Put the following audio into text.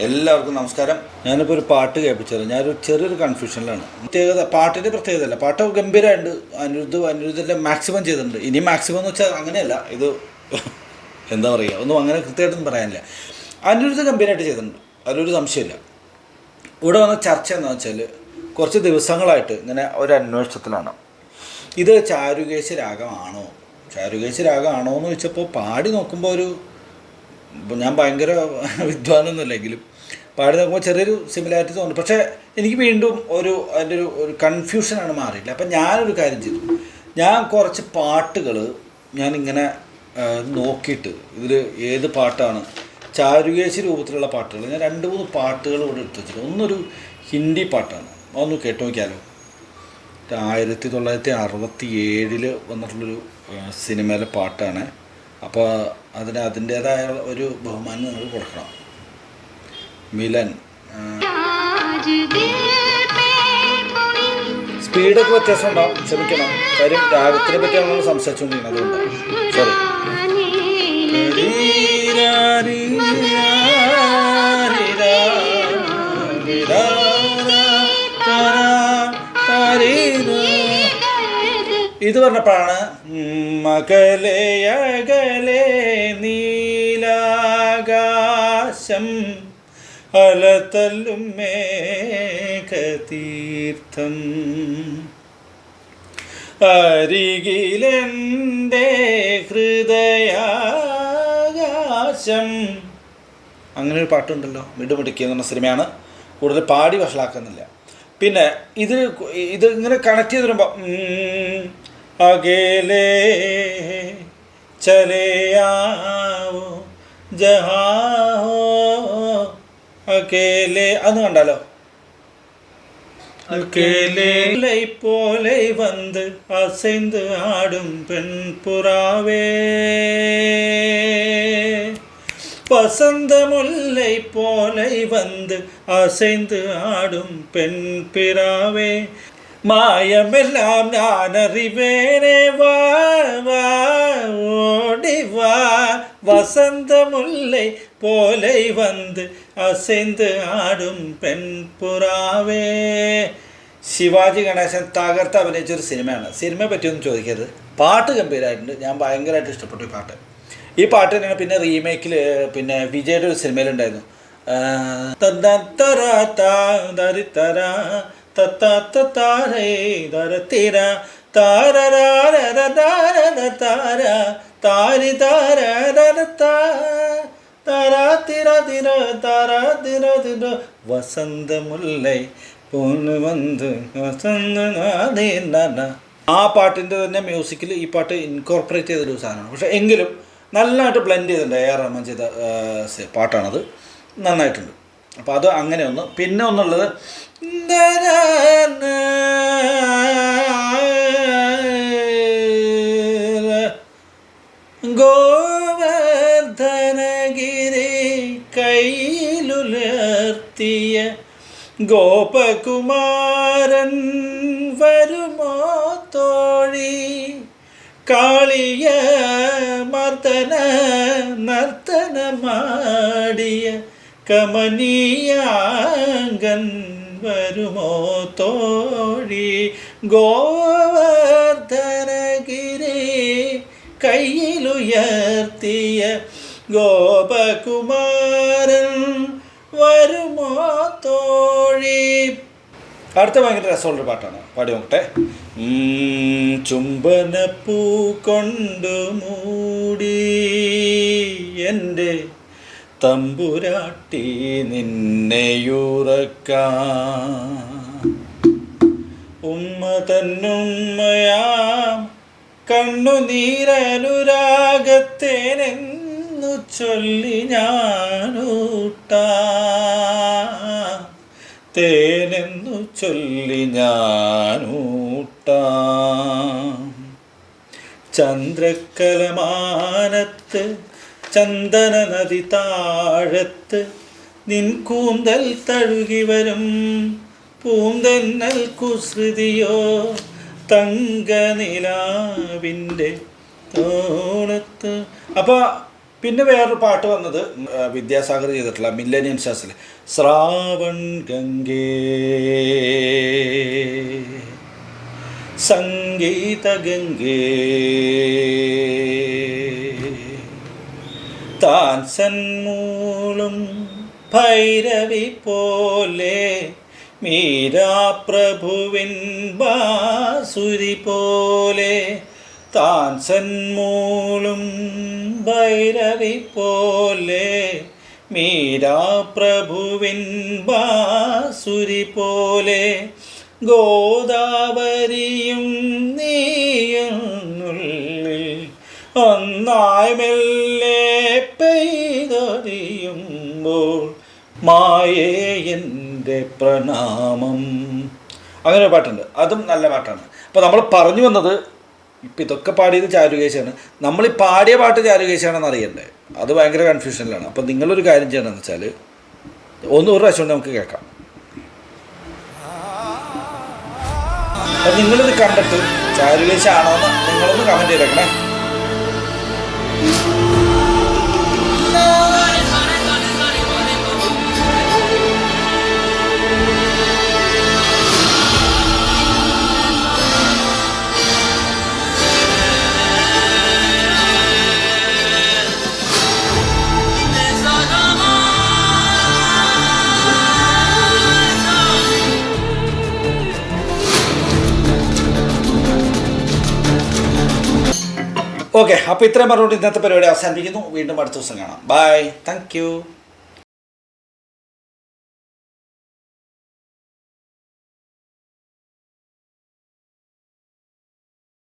എല്ലാവർക്കും നമസ്കാരം. ഞാനിപ്പോൾ ഒരു പാട്ട് കേൾപ്പിച്ചത്. ഞാനൊരു ചെറിയൊരു കൺഫ്യൂഷനിലാണ്. പാട്ടിൻ്റെ പ്രത്യേകതയല്ല, പാട്ട് ഗംഭീരമായിട്ട് അനിരുദ്ധൻ്റെ മാക്സിമം ചെയ്തിട്ടുണ്ട്. ഇനി മാക്സിമം എന്ന് വെച്ചാൽ അങ്ങനെയല്ല, ഇത് എന്താ പറയുക, ഒന്നും അങ്ങനെ കൃത്യമായിട്ടൊന്നും പറയാനില്ല. അനിരുദ്ധ ഗംഭീരമായിട്ട് ചെയ്തിട്ടുണ്ട്, അതിലൊരു സംശയമില്ല. ഇവിടെ വന്ന ചർച്ച എന്താണെന്ന് വെച്ചാൽ, കുറച്ച് ദിവസങ്ങളായിട്ട് ഇങ്ങനെ ഒരു അന്വേഷണത്തിലാണ്. ഇത് ചാരുകേശ രാഗമാണോ എന്ന് ചോദിച്ചപ്പോൾ പാടി നോക്കുമ്പോൾ ഞാൻ ഭയങ്കര വിദ്വാനൊന്നുമില്ലെങ്കിലും പാടി നോക്കുമ്പോൾ ചെറിയൊരു സിമിലാരിറ്റി തോന്നുന്നു. പക്ഷേ എനിക്ക് വീണ്ടും അതിൻ്റെ ഒരു കൺഫ്യൂഷനാണ് മാറിയില്ല. അപ്പം ഞാനൊരു കാര്യം ചെയ്തു. ഞാൻ കുറച്ച് പാട്ടുകൾ ഞാനിങ്ങനെ നോക്കിയിട്ട് ഇതിൽ ഏത് പാട്ടാണ് ചാരുകേശി രൂപത്തിലുള്ള പാട്ടുകൾ, ഞാൻ 2-3 പാട്ടുകൾ ഇവിടെ എടുത്തു വെച്ചിട്ട്. ഒന്നൊരു ഹിന്ദി പാട്ടാണ്, ഒന്ന് കേട്ടു നോക്കിയാലോ. 1967 വന്നിട്ടുള്ളൊരു സിനിമയിലെ പാട്ടാണ്. അപ്പോൾ അതിൻ്റേതായ ഒരു ബഹുമാനം നമ്മൾ കൊടുക്കണം. മിലൻ. സ്പീഡൊക്കെ വ്യത്യാസം ഉണ്ടാവും, ക്ഷമിക്കണം. കാര്യം രാഗത്തിനെ പറ്റി നമ്മൾ സംസാരിച്ചുകൊണ്ടിരിക്കുന്നത്, അതുകൊണ്ടാണ്. സോറി. ഇത് പറഞ്ഞപ്പോഴാണ് മകലേ അകലേ നീലാകാശം അലതല്ലും മേഘതീർത്ഥം അരികിലെൻ്റെ ഹൃദയാകാശം. അങ്ങനെ ഒരു പാട്ടുണ്ടല്ലോ, മിടുമിടുക്കി എന്ന് പറഞ്ഞ സിനിമയാണ്. കൂടുതൽ പാടി വഷളാക്കുന്നില്ല. പിന്നെ ഇത് ഇങ്ങനെ കണക്ട് ചെയ്ത് വരുമ്പോൾ അകലെ ചലയാവോ ജഹാഹോ അകലെ അന്ന് കണ്ടാലോ. അകലെ പോലെ വന്ന് അസൈந்து ആടും പെൺപുറാവേ வசந்த முல்லை போலை வந்து அசைந்து ஆடும் பெண் பிறாவே மாயமெல்லாம் நான் அறிவேனே வா வா ஓடி வா வசந்த முல்லை போலை வந்து அசைந்து ஆடும் பெண் പുറാവേ. ശിവാജി ഗണേശൻ തകർത്ത് അഭിനയിച്ചൊരു സിനിമയാണ്. സിനിമയെ പറ്റിയൊന്നും ചോദിക്കരുത്, പാട്ട് ഗംഭീരമായിട്ടുണ്ട്. ഞാൻ ഭയങ്കരമായിട്ട് ഇഷ്ടപ്പെട്ടു ഈ പാട്ട്. ഈ പാട്ട് തന്നെയാണ് പിന്നെ റീമേക്കിൽ പിന്നെ വിജയുടെ ഒരു സിനിമയിലുണ്ടായിരുന്നു. വസന്തമുല്ലൈ പൊന്നു വന്ന് ആ പാട്ടിൻ്റെ തന്നെ മ്യൂസിക്കിൽ ഈ പാട്ട് ഇൻകോർപ്പറേറ്റ് ചെയ്തൊരു സാധനമാണ്. പക്ഷേ എങ്കിലും നല്ലതായിട്ട് ബ്ലെൻഡ് ചെയ്തിട്ടുണ്ട്. എ ആർ റഹ്മാൻ ചെയ്ത പാട്ടാണത്, നന്നായിട്ടുണ്ട്. അപ്പോൾ അത് അങ്ങനെ ഒന്ന്. പിന്നെ ഒന്നുള്ളത് ഗോവർദ്ധനഗിരി കയ്യിലുലർത്തിയ ഗോപകുമാരൻ വരുമോ തോഴി കാളിയ മർദ്ദന നർത്തനമാടിയ കമനീയാംഗൻ വരുമോ തോഴി ഗോവർദ്ധനഗിരി കയ്യിലുയർത്തിയ ഗോപകുമാരൻ വരുമോ തോഴി. അടുത്ത ഭയങ്കര രസമുള്ളൊരു പാട്ടാണ്, പാടി നോക്കട്ടെ. ചുംബനപ്പൂ കൊണ്ടു മൂടി എൻ്റെ തമ്പുരാട്ടി നിന്നെയുറക്കാം, ഉമ്മ തന്നുമ്മയാം കണ്ണുനീരനുരാഗത്തേനെന്നു ചൊല്ലി ഞാനൂട്ടാം, തേനെന്നു ചൊല്ലി ഞാനൂട്ടാം. ചന്ദ്രക്കലമാനത്ത് ചന്ദന നദി താഴത്ത് നിൻ കൂന്തൽ തഴുകി വരും പൂന്തന്നൽ കുസൃതിയോ തങ്ക നിലാവിൻ്റെ തോളത്ത്. അപ്പോൾ പിന്നെ വേറൊരു പാട്ട് വന്നത് വിദ്യാസാഗർ ചെയ്തിട്ടുള്ള മില്ലേനിയം സ്റ്റാർസിൽ ശ്രാവൺ ഗംഗേ സംഗീത ഗംഗേ താൻ സന്മൂളും ഭൈരവി പോലെ മീരാപ്രഭുവിൻ ബാസുരി പോലെ താൻ സന്മൂളും ഭൈരവി പോലെ മീരാപ്രഭുവിൻ ബാസുരി പോലെ ഗോദാവരിയും നീയുന്നുള്ളിൽ ഒന്നായി മെല്ലെ പെയ്തൊരിയുമ്പോൾ മായേ എൻ്റെ പ്രണാമം. അങ്ങനെ ഒരു പാട്ടുണ്ട്, അതും നല്ല പാട്ടാണ്. അപ്പോൾ നമ്മൾ പറഞ്ഞു വന്നത് ഇപ്പം ഇതൊക്കെ പാടിയത് ചാരുകേശാണ്. നമ്മൾ ഈ പാടിയ പാട്ട് ചാരുകേശാണെന്ന് അറിയണ്ടേ, അത് ഭയങ്കര കൺഫ്യൂഷനിലാണ്. അപ്പോൾ നിങ്ങളൊരു കാര്യം ചെയ്യണമെന്ന് വെച്ചാൽ ഒരു പ്രാവശ്യം കൊണ്ട് നമുക്ക് കേൾക്കാം. അപ്പം നിങ്ങളിത് കണ്ടിട്ട് ചാരുകേശാണോ എന്ന് നിങ്ങളൊന്ന് കമൻറ്റ് ചെയ്തേക്കണേ. ഓക്കെ, അപ്പോൾ ഇത്രയും പറഞ്ഞുകൊണ്ട് ഇന്നത്തെ പരിപാടി അവസാനിപ്പിക്കുന്നു. വീണ്ടും അടുത്ത ദിവസം കാണാം. Bye, thank U.